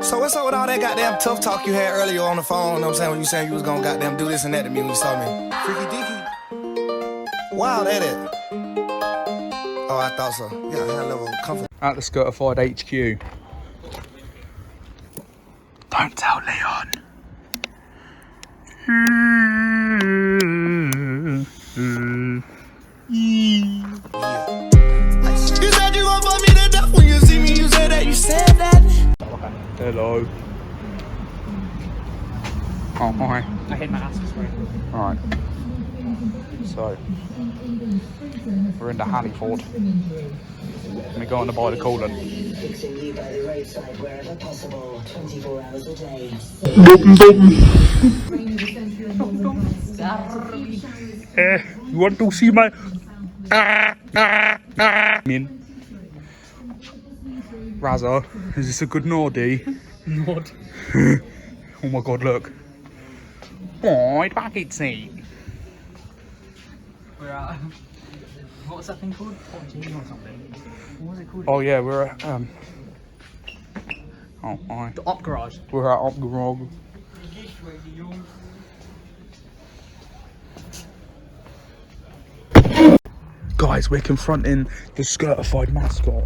So what's up with all that goddamn tough talk you had earlier on the phone? You know what I'm saying? When you saying you was gonna goddamn do this and that to me when you saw me. Freaky deaky. Wow, that it. Oh, I thought so. Yeah, I had a level of comfort. At the Skirtified HQ. Don't tell Leon. You said you gon' fuck me to death when you see me. You said that. You said that. Hello. Oh, hi. I hit my ass this way. Alright. So, we're in the Halliford. We're going to buy the coolant. Fixing you by the roadside wherever possible, 24 hours a day. You want to see my... Min. Razza, is this a good Nordy? Nod. Oh my god, look. Oh, bucket seat. We're at... What's that thing called? 14 or something. What was it called? Oh yeah, we're at oh hi. The Op Garage. We're at Op Garage. Guys, we're confronting the Skirtified mascot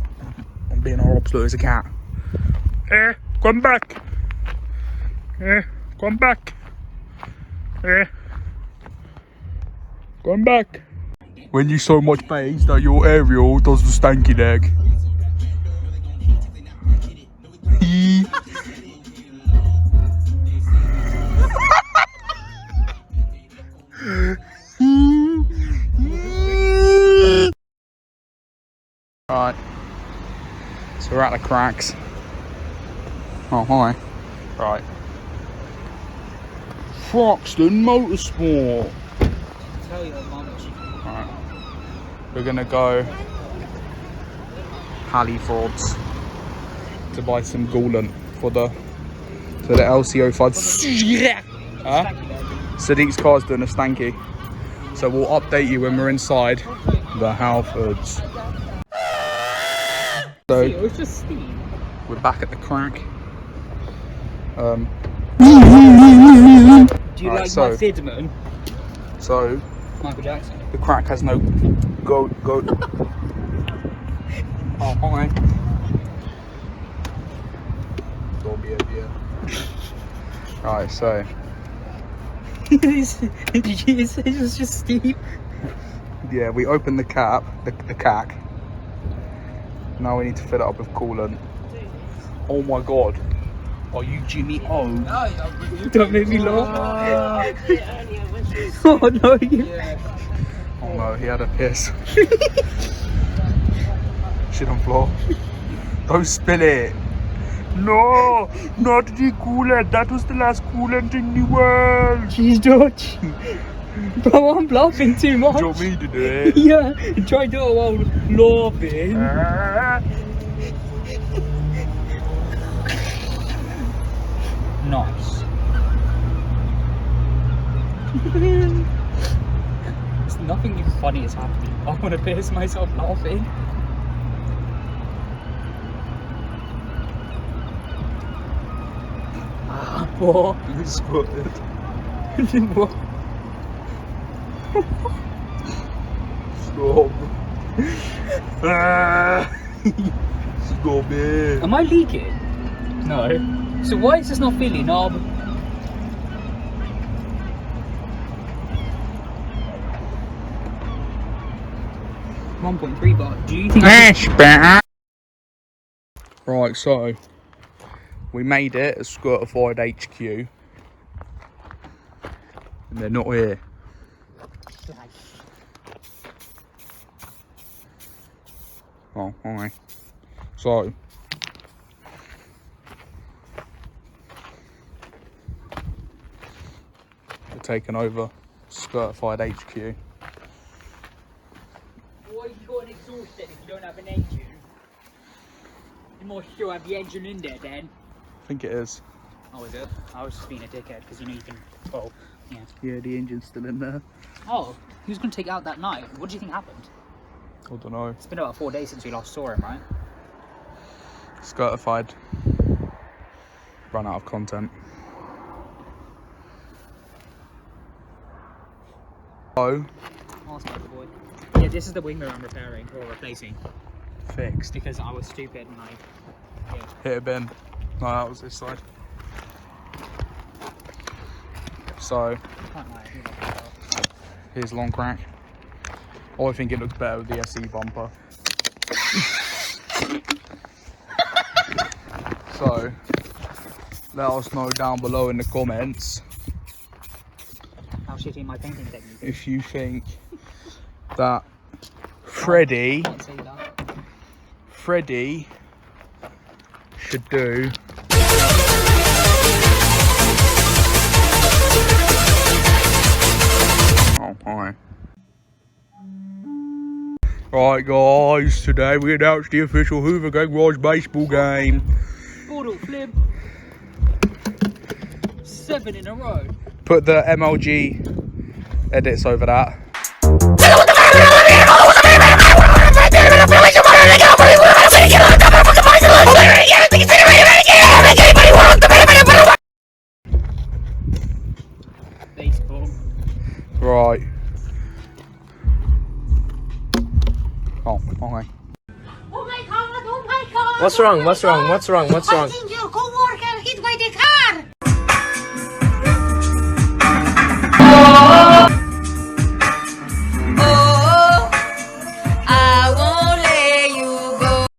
on being our absolute as a cat. Come back. Come back. Come back. When you so much bass that your aerial does the stanky leg. Right, so we're at the cracks. Oh hi. Right. Froxton Motorsport. Tell you, Mum. Right. We're gonna go Hallifords to buy some coolant for the LCO5. Huh? Sadiq's car's doing a stanky, so we'll update you when we're inside the Halfords. So It was just steam. we're back at the crack. Do you Right, like so- my Fidman? So Michael Jackson. the crack has no go. Oh hi. Don't be a dear. Right, so Did you say it was just steam? yeah, we opened the cap, the cack. Now we need to fill it up with coolant. Oh my god. Are you Jimmy O? Don't make me laugh. Oh no, you. Oh no, he had a piss. Shit on floor. Don't spill it. No, not the coolant. That was the last coolant in the world. Jeez, George. Bro, I'm laughing too much. Do you want me to do it? Yeah, try to do it while laughing. Nice. There's nothing funny is happening. I want to piss myself laughing. What? You squirted. What? Stop. Stop it. Am I leaking? No. So why is this not filling up? $1.3, but do you think? Right, so we made it at Skirtified HQ, and they're not here. Oh, hi. So we're taking over Skirtified HQ. Why have you got an exhaust then if you don't have an engine? You might still have the engine in there then. I think it is. Oh, is it? I was just being a dickhead because you know you can. Oh, yeah. Yeah, the engine's still in there. Oh, he was going to take it out that night. What do you think happened? I don't know. It's been about 4 days since we last saw him, right? Skirtified. Run out of content. Oh. Ask about the boy. Yeah, this is the wing mirror I'm repairing or replacing Fixed. because I was stupid and Hit a bin. No, that was this side. So, can't lie. I think that's well. here's long crack. I think it looks better with the SE bumper. So, let us know down below in the comments How shitty my painting technique is. if you think that Freddie Can't say that. should do hi. Right guys, today we announced the official Hoover Garage baseball game. Bottle flip. 7 in a row. Put the MLG edits over that. Baseball. Right. Oh, okay. Oh my god, oh my god! What's wrong? What's wrong? What's wrong? What's wrong?